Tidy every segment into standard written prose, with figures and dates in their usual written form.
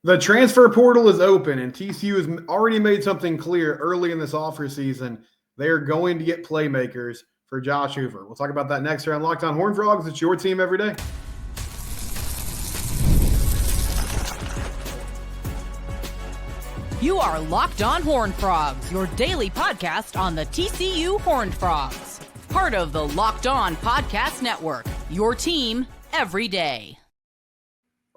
The transfer portal is open, and TCU has already made something clear early in this offer season. They are going to get playmakers for Josh Hoover. We'll talk about that next here on Locked On Horned Frogs. It's your team every day. You are Locked On Horned Frogs, your daily podcast on the TCU Horned Frogs. Part of the Locked On Podcast Network, your team every day.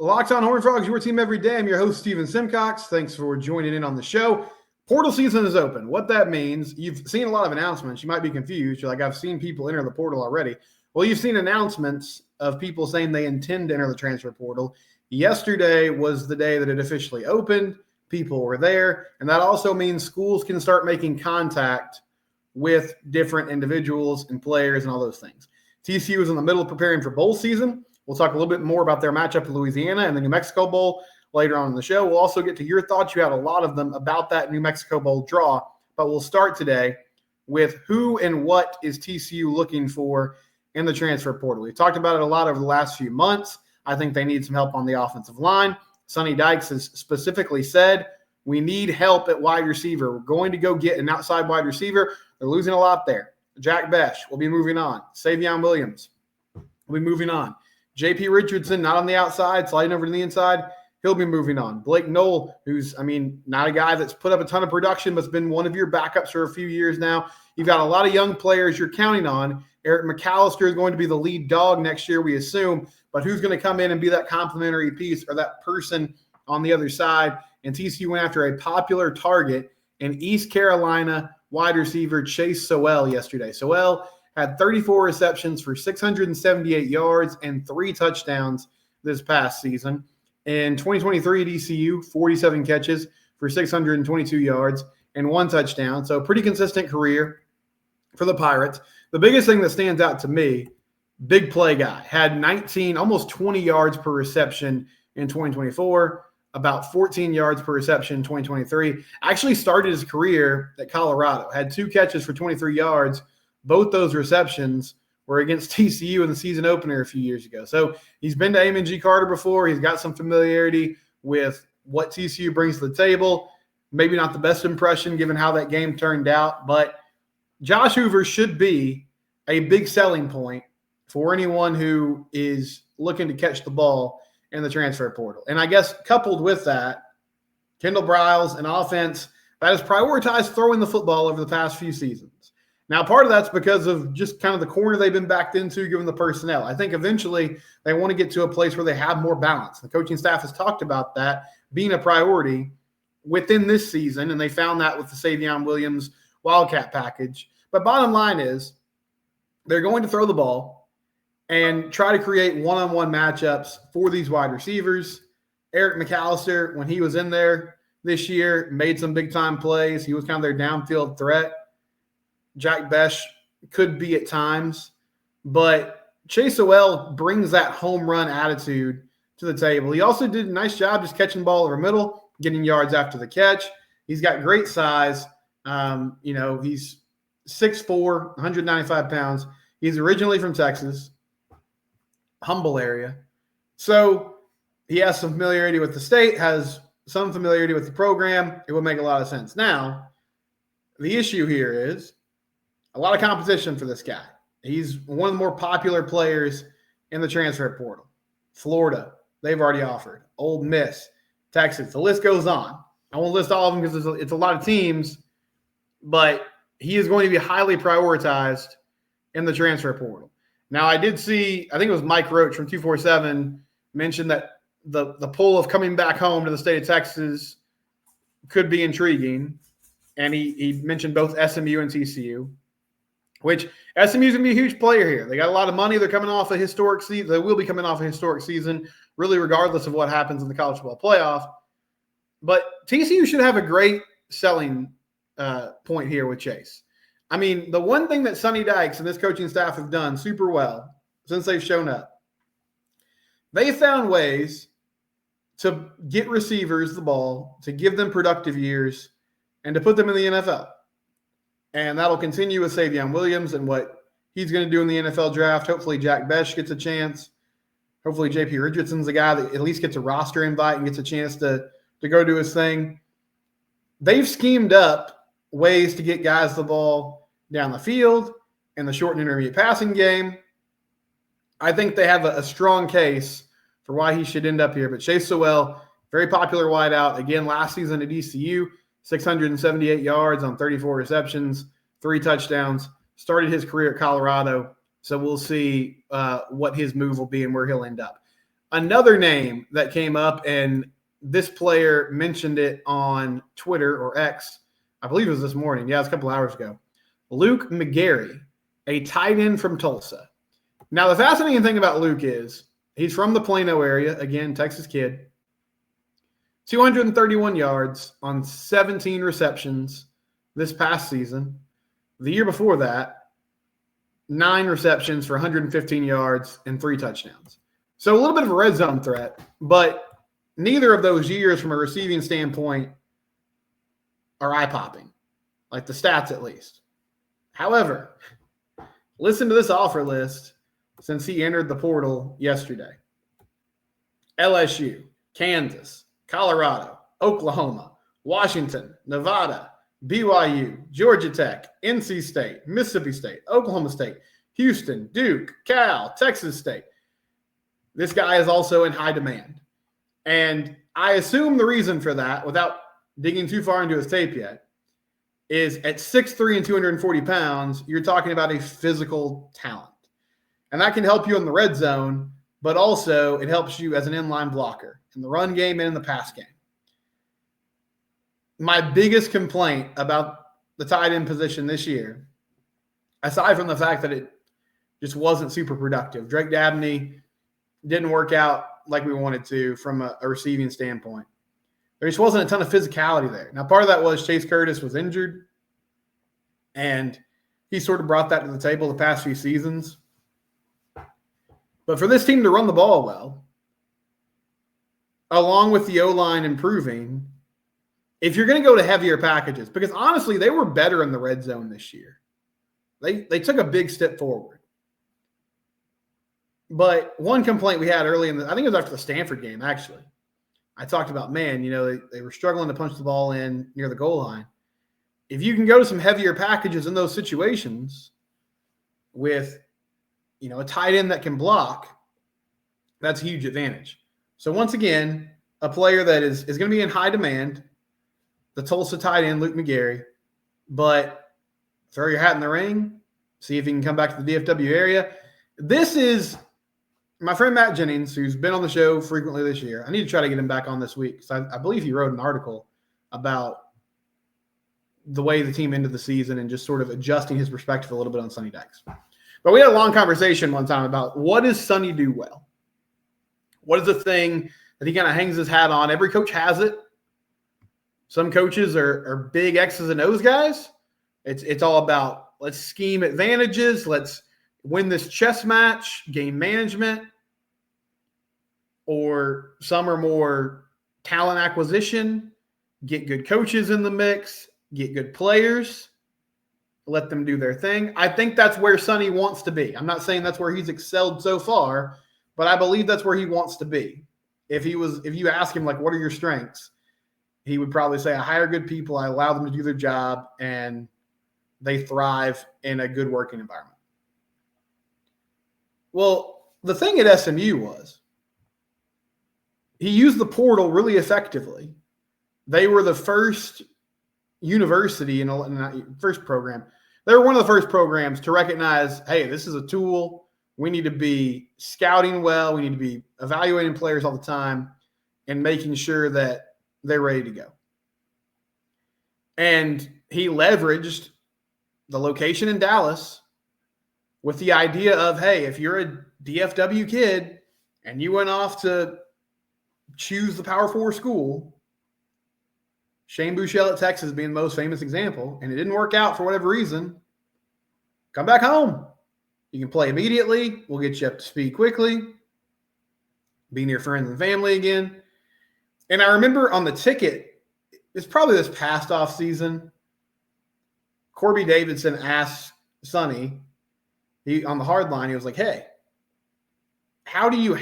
Locked On Horned Frogs, your team every day. I'm your host, Steven Simcox. Thanks for joining in on the show. Portal season is open. What that means, you've seen a lot of announcements. You might be confused. You're like, I've seen people enter the portal already. Well, you've seen announcements of people saying they intend to enter the transfer portal. Yesterday was the day that it officially opened. People were there. And that also means schools can start making contact with different individuals and players and all those things. TCU is in the middle of preparing for bowl season. We'll talk a little bit more about their matchup with Louisiana and the New Mexico Bowl later on in the show. We'll also get to your thoughts. You had a lot of them about that New Mexico Bowl draw. But we'll start today with who and what is TCU looking for in the transfer portal. We've talked about it a lot over the last few months. I think they need some help on the offensive line. Sonny Dykes has specifically said, we need help at wide receiver. We're going to go get an outside wide receiver. They're losing a lot there. Jack Besh will be moving on. Savion Williams will be moving on. J.P. Richardson, not on the outside, sliding over to the inside. He'll be moving on. Blake Knoll, who's, not a guy that's put up a ton of production, but's been one of your backups for a few years now. You've got a lot of young players you're counting on. Eric McAllister is going to be the lead dog next year, we assume. But who's going to come in and be that complementary piece or that person on the other side? And TCU went after a popular target in East Carolina wide receiver Chase Sowell yesterday. Sowell had 34 receptions for 678 yards and 3 touchdowns this past season. In 2023 at ECU, 47 catches for 622 yards and 1 touchdown. So pretty consistent career for the Pirates. The biggest thing that stands out to me, big play guy, had 19, almost 20 yards per reception in 2024. About 14 yards per reception in 2023. Actually started his career at Colorado. Had 2 catches for 23 yards. Both those receptions were against TCU in the season opener a few years ago. So he's been to Amon G. Carter before. He's got some familiarity with what TCU brings to the table. Maybe not the best impression given how that game turned out, but Josh Hoover should be a big selling point for anyone who is looking to catch the ball in the transfer portal. And I guess coupled with that, Kendall Briles, an offense that has prioritized throwing the football over the past few seasons. Now, part of that's because of just kind of the corner they've been backed into given the personnel. I think eventually they want to get to a place where they have more balance. The coaching staff has talked about that being a priority within this season, and they found that with the Savion Williams Wildcat package. But bottom line is they're going to throw the ball and try to create one-on-one matchups for these wide receivers. Eric McAllister, when he was in there this year, made some big-time plays. He was kind of their downfield threat. Jack Besh could be at times. But Chase Sowell brings that home run attitude to the table. He also did a nice job just catching the ball over middle, getting yards after the catch. He's got great size. He's 6'4", 195 pounds. He's originally from Texas. Humble area. So he has some familiarity with the state, has some familiarity with the program. It would make a lot of sense. Now, the issue here is a lot of competition for this guy. He's one of the more popular players in the transfer portal. Florida, they've already offered. Ole Miss, Texas, the list goes on. I won't list all of them because it's a lot of teams, but he is going to be highly prioritized in the transfer portal. Now, I did see, I think it was Mike Roach from 247 mentioned that the pull of coming back home to the state of Texas could be intriguing. And he mentioned both SMU and TCU, which SMU is going to be a huge player here. They got a lot of money. They're coming off a historic season. They will be coming off a historic season, really regardless of what happens in the college football playoff. But TCU should have a great selling point here with Chase. The one thing that Sonny Dykes and this coaching staff have done super well since they've shown up, they found ways to get receivers the ball, to give them productive years, and to put them in the NFL. And that'll continue with Savion Williams and what he's going to do in the NFL draft. Hopefully Jack Besh gets a chance. Hopefully J.P. Richardson's a guy that at least gets a roster invite and gets a chance to to go do his thing. They've schemed up ways to get guys the ball down the field in the short and intermediate passing game. I think they have a strong case for why he should end up here. But Chase Sowell, very popular wideout. Again, last season at ECU, 678 yards on 34 receptions, 3 touchdowns. Started his career at Colorado. So we'll see what his move will be and where he'll end up. Another name that came up, and this player mentioned it on Twitter or X, I believe it was this morning. Yeah, it was a couple hours ago. Luke McGarry, a tight end from Tulsa. Now, the fascinating thing about Luke is he's from the Plano area. Again, Texas kid. 231 yards on 17 receptions this past season. The year before that, 9 receptions for 115 yards and 3 touchdowns. So a little bit of a red zone threat, but neither of those years from a receiving standpoint are eye-popping, like the stats at least. However, listen to this offer list since he entered the portal yesterday. LSU, Kansas, Colorado, Oklahoma, Washington, Nevada, BYU, Georgia Tech, NC State, Mississippi State, Oklahoma State, Houston, Duke, Cal, Texas State. This guy is also in high demand. And I assume the reason for that, without digging too far into his tape yet, is at 6'3" and 240 pounds, you're talking about a physical talent. And that can help you in the red zone, but also it helps you as an inline blocker in the run game and in the pass game. My biggest complaint about the tight end position this year, aside from the fact that it just wasn't super productive, Drake Dabney didn't work out like we wanted to from a receiving standpoint. There just wasn't a ton of physicality there. Now, part of that was Chase Curtis was injured, and he sort of brought that to the table the past few seasons. But for this team to run the ball well, along with the O-line improving, if you're going to go to heavier packages, because honestly, they were better in the red zone this year. They took a big step forward. But one complaint we had early I think it was after the Stanford game, actually. I talked about, man, they were struggling to punch the ball in near the goal line. If you can go to some heavier packages in those situations with, a tight end that can block, that's a huge advantage. So once again, a player that is going to be in high demand, the Tulsa tight end, Luke McGarry, but throw your hat in the ring, see if he can come back to the DFW area. This is my friend Matt Jennings, who's been on the show frequently this year. I need to try to get him back on this week because I believe he wrote an article about the way the team ended the season and just sort of adjusting his perspective a little bit on Sonny Dykes. But we had a long conversation one time about what does Sonny do well? What is the thing that he kind of hangs his hat on? Every coach has it. Some coaches are big X's and O's guys. It's all about let's scheme advantages. Let's win this chess match, game management, or some are more talent acquisition, get good coaches in the mix, get good players, let them do their thing. I think that's where Sonny wants to be. I'm not saying that's where he's excelled so far, but I believe that's where he wants to be. If you ask him, like, what are your strengths? He would probably say, I hire good people, I allow them to do their job, and they thrive in a good working environment. Well, the thing at SMU was he used the portal really effectively. They were the first university first program. They were one of the first programs to recognize, hey, this is a tool. We need to be scouting well. We need to be evaluating players all the time and making sure that they're ready to go. And he leveraged the location in Dallas with the idea of, hey, if you're a DFW kid and you went off to choose the Power 4 school, Shane Buechele at Texas being the most famous example, and it didn't work out for whatever reason, come back home. You can play immediately. We'll get you up to speed quickly. Be near friends and family again. And I remember on the ticket, it's probably this past off season, Corby Davidson asked Sonny, on the hard line, he was like, hey, how do you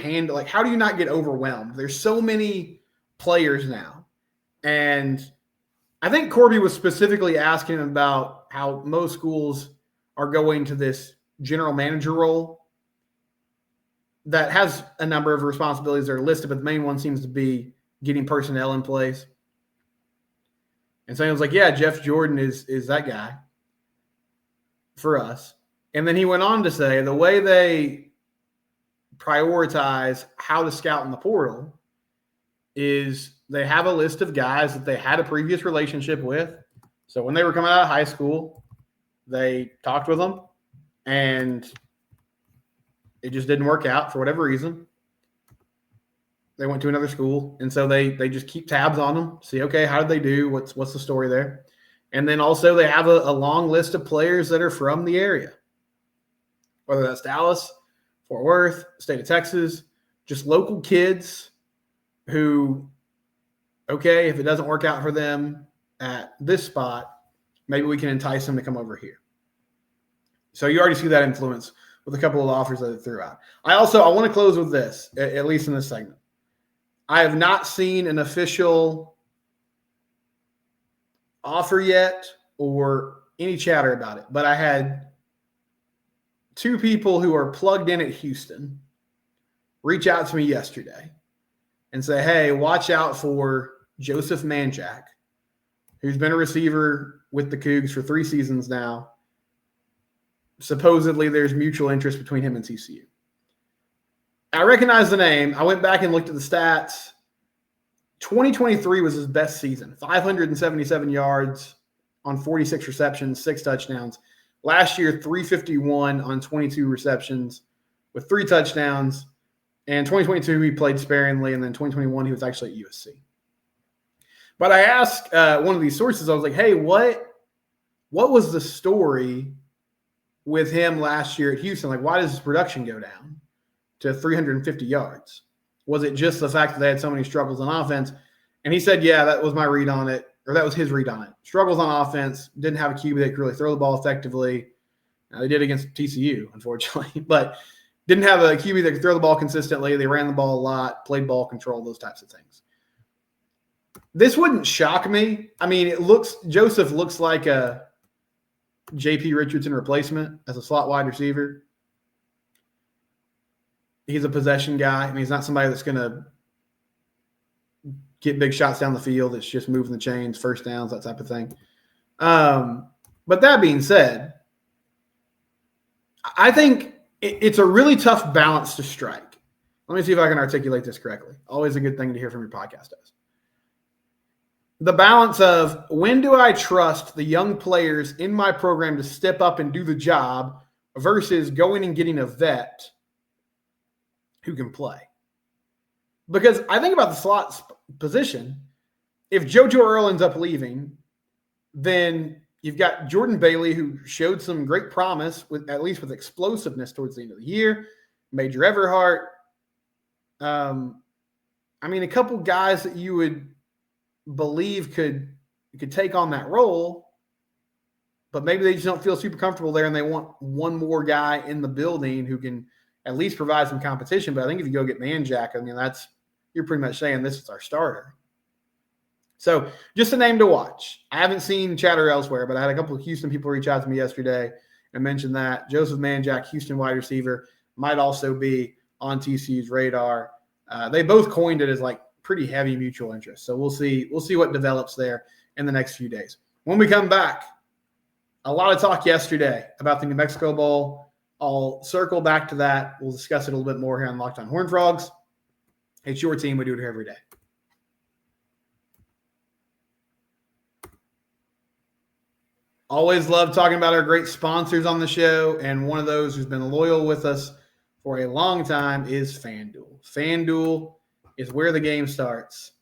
not get overwhelmed? There's so many players now. And I think Corby was specifically asking him about how most schools are going to this general manager role that has a number of responsibilities that are listed, but the main one seems to be getting personnel in place. And so he was like, yeah, Jeff Jordan is that guy for us. And then he went on to say the way they prioritize how to scout in the portal is they have a list of guys that they had a previous relationship with. So when they were coming out of high school, they talked with them, and it just didn't work out for whatever reason. They went to another school, and so they just keep tabs on them, see, okay, how did they do? What's the story there? And then also they have a long list of players that are from the area, whether that's Dallas, Fort Worth, state of Texas, just local kids who, okay, if it doesn't work out for them at this spot, maybe we can entice them to come over here. So you already see that influence with a couple of offers that it threw out. I want to close with this, at least in this segment. I have not seen an official offer yet or any chatter about it, but I had two people who are plugged in at Houston reach out to me yesterday and say, hey, watch out for Joseph Manjack, who's been a receiver with the Cougs for 3 seasons now. Supposedly there's mutual interest between him and TCU. I recognize the name. I went back and looked at the stats. 2023 was his best season, 577 yards on 46 receptions, 6 touchdowns. Last year, 351 on 22 receptions with 3 touchdowns. And 2022, he played sparingly. And then 2021, he was actually at USC. But I asked one of these sources, I was like, hey, what was the story with him last year at Houston? Like, why does his production go down to 350 yards? Was it just the fact that they had so many struggles on offense? And he said, yeah, that was my read on it, or that was his read on it. Struggles on offense, didn't have a QB that could really throw the ball effectively. Now, they did against TCU, unfortunately, but didn't have a QB that could throw the ball consistently. They ran the ball a lot, played ball control, those types of things. This wouldn't shock me. I mean, Joseph looks like a J.P. Richardson replacement as a slot wide receiver. He's a possession guy. I mean, he's not somebody that's going to get big shots down the field. It's just moving the chains, first downs, that type of thing. But that being said, I think it's a really tough balance to strike. Let me see if I can articulate this correctly. Always a good thing to hear from your podcast host. The balance of when do I trust the young players in my program to step up and do the job versus going and getting a vet who can play. Because I think about the slot position. If JoJo Earl ends up leaving, then you've got Jordan Bailey, who showed some great promise, at least with explosiveness towards the end of the year. Major Everhart. A couple guys that you would believe could take on that role, but maybe they just don't feel super comfortable there and they want one more guy in the building who can at least provide some competition. But I think if you go get Manjack, you're pretty much saying this is our starter. So just a name to watch. I haven't seen chatter elsewhere, but I had a couple of Houston people reach out to me yesterday and mention that Joseph Manjack, Houston wide receiver, might also be on TCU's radar. They both coined it as like pretty heavy mutual interest. So we'll see what develops there in the next few days. When we come back, a lot of talk yesterday about the New Mexico Bowl. I'll circle back to that. We'll discuss it a little bit more here on Locked On Horned Frogs. It's your team. We do it here every day. Always love talking about our great sponsors on the show, and one of those who's been loyal with us for a long time is FanDuel. FanDuel is where the game starts.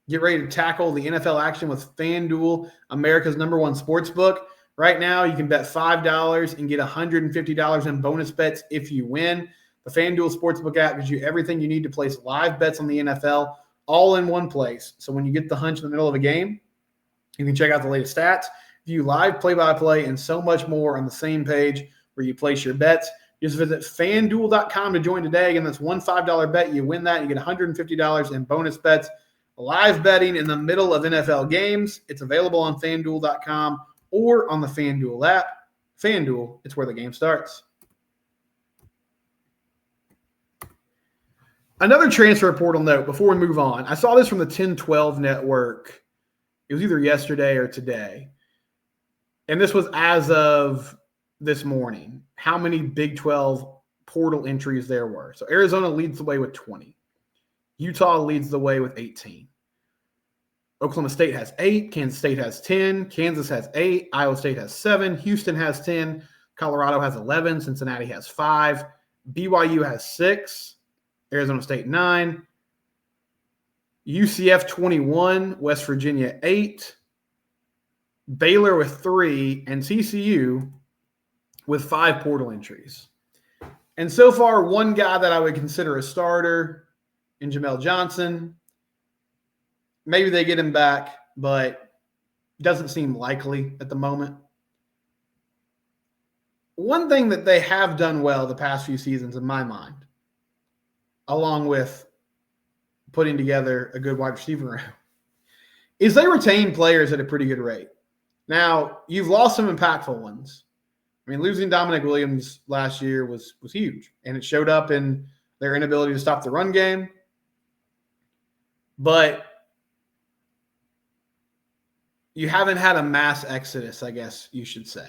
Get ready to tackle the NFL action with FanDuel, America's #1 sports book. Right now, you can bet $5 and get $150 in bonus bets if you win. The FanDuel Sportsbook app gives you everything you need to place live bets on the NFL all in one place. So when you get the hunch in the middle of a game, you can check out the latest stats, view live play-by-play, and so much more on the same page where you place your bets. Just visit FanDuel.com to join today. Again, that's one $5 bet. You win that, you get $150 in bonus bets. live betting in the middle of NFL games. It's available on FanDuel.com or on the FanDuel app. FanDuel, it's where the game starts. Another transfer portal note before we move on. I saw this from the 10-12 network. It was either yesterday or today. And this was as of this morning, how many Big 12 portal entries there were. So Arizona leads the way with 20. Utah leads the way with 18. Oklahoma State has 8. Kansas State has 10. Kansas has 8. Iowa State has 7. Houston has 10. Colorado has 11. Cincinnati has 5. BYU has 6. Arizona State 9. UCF 21. West Virginia 8. Baylor with 3. And TCU with 5 portal entries. And so far, one guy that I would consider a starter in Jamel Johnson. Maybe they get him back, but doesn't seem likely at the moment. One thing that they have done well the past few seasons, in my mind, along with putting together a good wide receiver room, is they retain players at a pretty good rate. Now, you've lost some impactful ones. I mean, losing Dominic Williams last year was huge, and it showed up in their inability to stop the run game. But you haven't had a mass exodus, I guess you should say.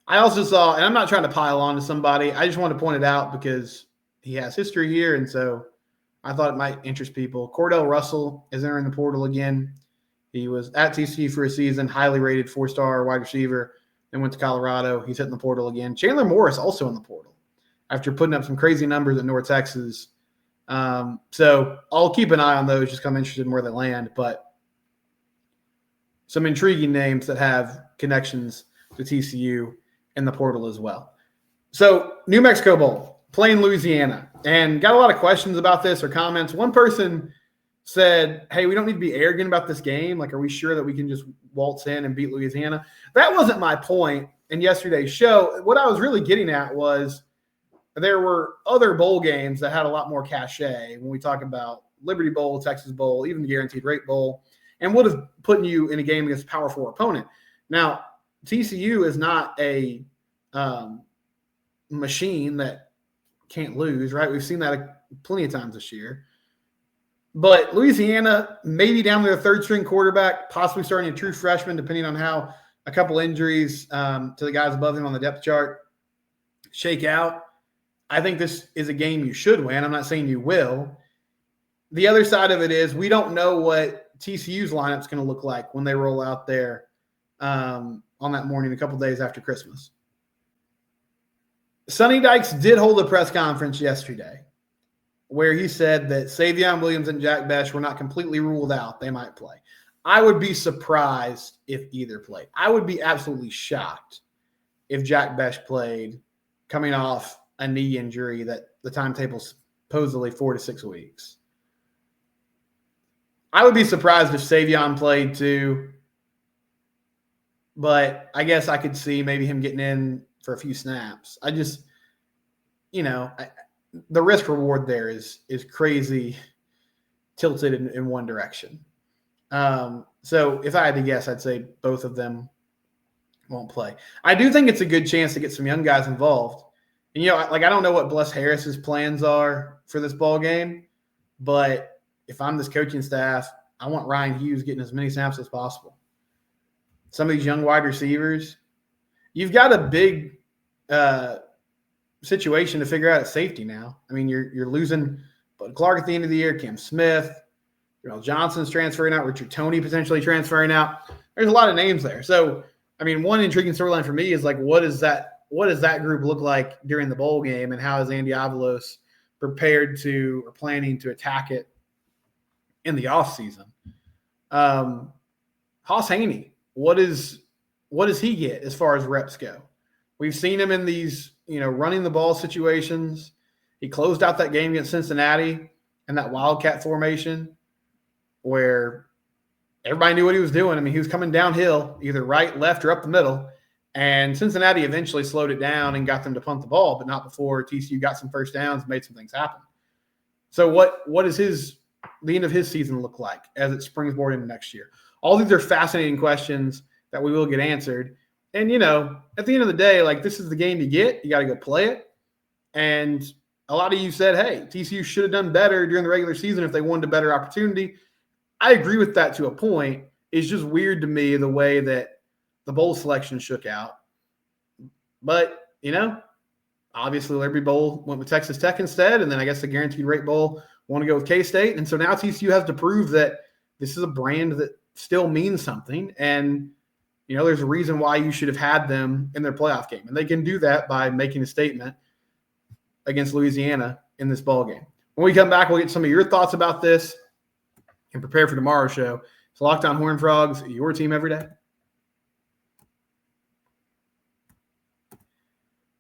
I also saw, and I'm not trying to pile on to somebody, I just want to point it out because he has history here, and so I thought it might interest people. Cordell Russell is entering the portal again. He was at TCU for a season, highly rated 4-star wide receiver, then went to Colorado. He's hitting the portal again. Chandler Morris also in the portal after putting up some crazy numbers at North Texas. So I'll keep an eye on those, just 'cause I'm interested in where they land. But some intriguing names that have connections to TCU in the portal as well. So New Mexico Bowl, playing Louisiana, and got a lot of questions about this or comments. One person said, hey, we don't need to be arrogant about this game. Like, are we sure that we can just waltz in and beat Louisiana? That wasn't my point in yesterday's show. What I was really getting at was there were other bowl games that had a lot more cachet when we talk about Liberty Bowl, Texas Bowl, even the Guaranteed Rate Bowl, and would have put you in a game against a Power 4 opponent. Now, TCU is not a machine that can't lose, right? We've seen that plenty of times this year. But Louisiana, maybe down to their third-string quarterback, possibly starting a true freshman, depending on how a couple injuries to the guys above him on the depth chart shake out. I think this is a game you should win. I'm not saying you will. The other side of it is we don't know what TCU's lineup is going to look like when they roll out there on that morning a couple days after Christmas. Sonny Dykes did hold a press conference yesterday where he said that Savion Williams and Jack Bech were not completely ruled out. They might play. I would be surprised if either played. I would be absolutely shocked if Jack Bech played coming off a knee injury that the timetable's supposedly 4 to 6 weeks. I would be surprised if Savion played too, but I guess I could see maybe him getting in for a few snaps. I just, the risk reward there is crazy tilted in one direction. So if I had to guess, I'd say both of them won't play. I do think it's a good chance to get some young guys involved. And, I don't know what Bless Harris's plans are for this ball game, but if I'm this coaching staff, I want Ryan Hughes getting as many snaps as possible. Some of these young wide receivers, you've got a big situation to figure out at safety now. I mean, you're losing Bud Clark at the end of the year, Cam Smith, Jamel Johnson's transferring out, Richard Toney potentially transferring out. There's a lot of names there. So, I mean, one intriguing storyline for me is like, what does that group look like during the bowl game, and how is Andy Avalos prepared to or planning to attack it in the offseason? Haas Haney, what does he get as far as reps go? We've seen him in these, running the ball situations. He closed out that game against Cincinnati in that Wildcat formation where everybody knew what he was doing. I mean, he was coming downhill, either right, left, or up the middle. And Cincinnati eventually slowed it down and got them to punt the ball, but not before TCU got some first downs, made some things happen. So what is his the end of his season look like as it springboard into next year? All these are fascinating questions that we will get answered. And, at the end of the day, like, this is the game you get. You got to go play it. And a lot of you said, hey, TCU should have done better during the regular season if they wanted a better opportunity. I agree with that to a point. It's just weird to me the way that the bowl selection shook out. But, obviously Liberty Bowl went with Texas Tech instead, and then I guess the Guaranteed Rate Bowl want to go with K-State. And so now TCU has to prove that this is a brand that still means something. And, there's a reason why you should have had them in their playoff game. And they can do that by making a statement against Louisiana in this ball game. When we come back, we'll get some of your thoughts about this and prepare for tomorrow's show. It's Locked On Horned Frogs, your team every day.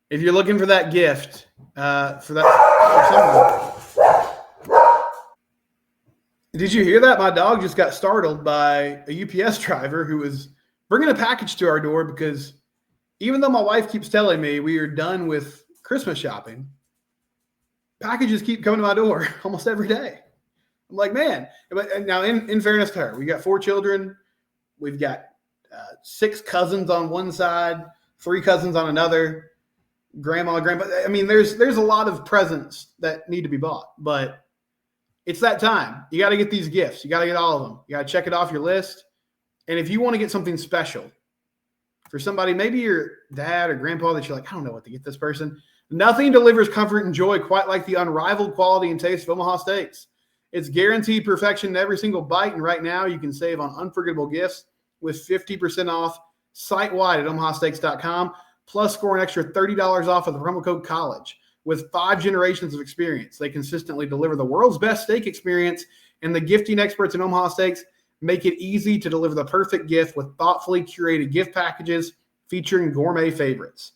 If you're looking for that gift, for someone. Did you hear that? My dog just got startled by a UPS driver who was bringing a package to our door because even though my wife keeps telling me we are done with Christmas shopping, packages keep coming to my door almost every day. I'm like, man. But now, in fairness to her, we got 4 children. We've got 6 cousins on one side, 3 cousins on another, grandma, grandpa. I mean, there's a lot of presents that need to be bought, but it's that time. You got to get these gifts. You got to get all of them. You got to check it off your list. And if you want to get something special for somebody, maybe your dad or grandpa that you're like, I don't know what to get this person. Nothing delivers comfort and joy quite like the unrivaled quality and taste of Omaha Steaks. It's guaranteed perfection in every single bite, and right now you can save on unforgettable gifts with 50% off site-wide at omahasteaks.com, plus score an extra $30 off with the promo code COLLEGE. With 5 generations of experience, they consistently deliver the world's best steak experience, and the gifting experts in Omaha Steaks make it easy to deliver the perfect gift with thoughtfully curated gift packages featuring gourmet favorites.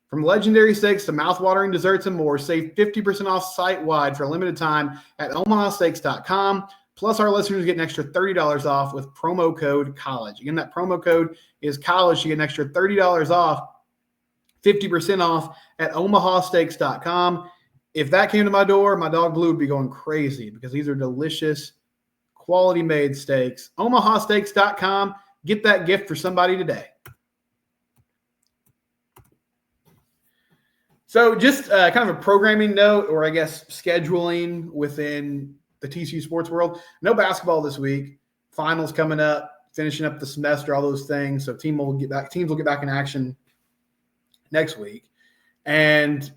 From legendary steaks to mouthwatering desserts and more, save 50% off site-wide for a limited time at omahasteaks.com. Plus, our listeners get an extra $30 off with promo code COLLEGE. Again, that promo code is COLLEGE. You get an extra $30 off, 50% off at omahasteaks.com. If that came to my door, my dog Blue would be going crazy because these are delicious, quality-made steaks. omahasteaks.com. Get that gift for somebody today. So just kind of a programming note, or I guess scheduling within the TCU sports world. No basketball this week. Finals coming up, finishing up the semester, all those things. So teams will get back in action next week. And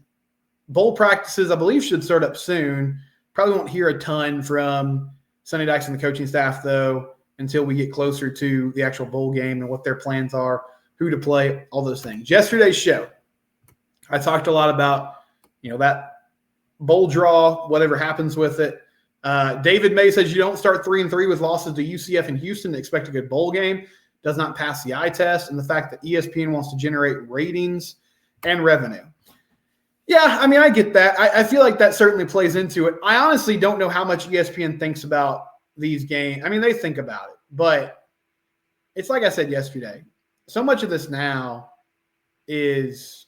bowl practices, I believe, should start up soon. Probably won't hear a ton from Sonny Dykes and the coaching staff, though, until we get closer to the actual bowl game and what their plans are, who to play, all those things. Yesterday's show, I talked a lot about, that bowl draw, whatever happens with it. David May says you don't start 3-3 with losses to UCF and Houston to expect a good bowl game. Does not pass the eye test, and the fact that ESPN wants to generate ratings and revenue. Yeah, I mean, I get that. I feel like that certainly plays into it. I honestly don't know how much ESPN thinks about these games. I mean, they think about it, but it's like I said yesterday. So much of this now is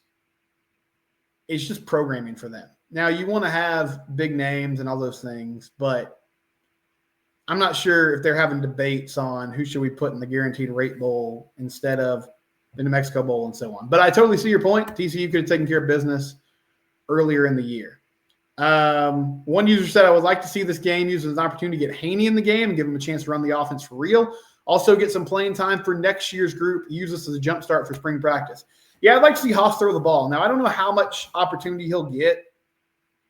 just programming for them. Now, you want to have big names and all those things, but I'm not sure if they're having debates on who should we put in the Guaranteed Rate Bowl instead of the New Mexico Bowl and so on. But I totally see your point. TCU could have taken care of business earlier in the year. One user said, I would like to see this game used as an opportunity to get Haney in the game and give him a chance to run the offense for real. Also get some playing time for next year's group. Use this as a jump start for spring practice. Yeah, I'd like to see Haas throw the ball. Now, I don't know how much opportunity he'll get.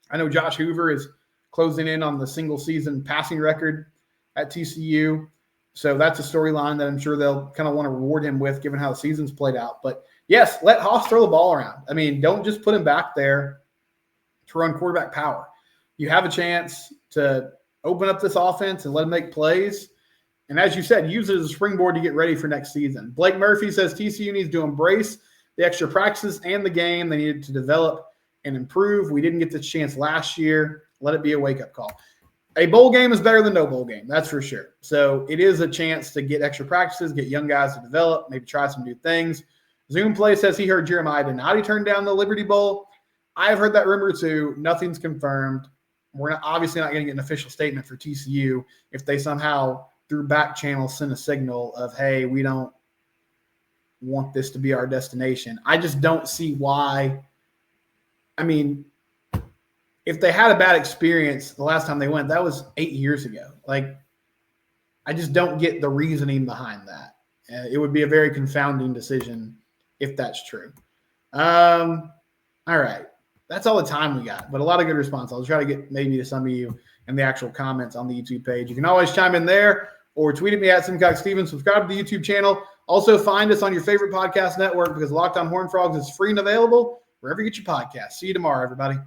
I know Josh Hoover is closing in on the single-season passing record at TCU. So that's a storyline that I'm sure they'll kind of want to reward him with, given how the season's played out. But, yes, let Haas throw the ball around. I mean, don't just put him back there to run quarterback power. You have a chance to open up this offense and let him make plays. And as you said, use it as a springboard to get ready for next season. Blake Murphy says TCU needs to embrace the extra practices and the game they needed to develop and improve. We didn't get the chance last year. Let it be a wake-up call. A bowl game is better than no bowl game, that's for sure. So it is a chance to get extra practices, get young guys to develop, maybe try some new things. Zoom Play says he heard Jeremiah Donati turn down the Liberty Bowl. I have heard that rumor too. Nothing's confirmed. we're obviously not going to get an official statement for TCU if they somehow through back channel send a signal of, hey, we don't want this to be our destination. I just don't see why. I mean, if they had a bad experience the last time they went, that was 8 years ago. Like, I just don't get the reasoning behind that. It would be a very confounding decision if that's true. All right. That's all the time we got, but a lot of good response. I'll try to get maybe to some of you in the actual comments on the YouTube page. You can always chime in there or tweet at me at SimcockSteven. Subscribe to the YouTube channel. Also find us on your favorite podcast network because Locked On Horned Frogs is free and available wherever you get your podcasts. See you tomorrow, everybody.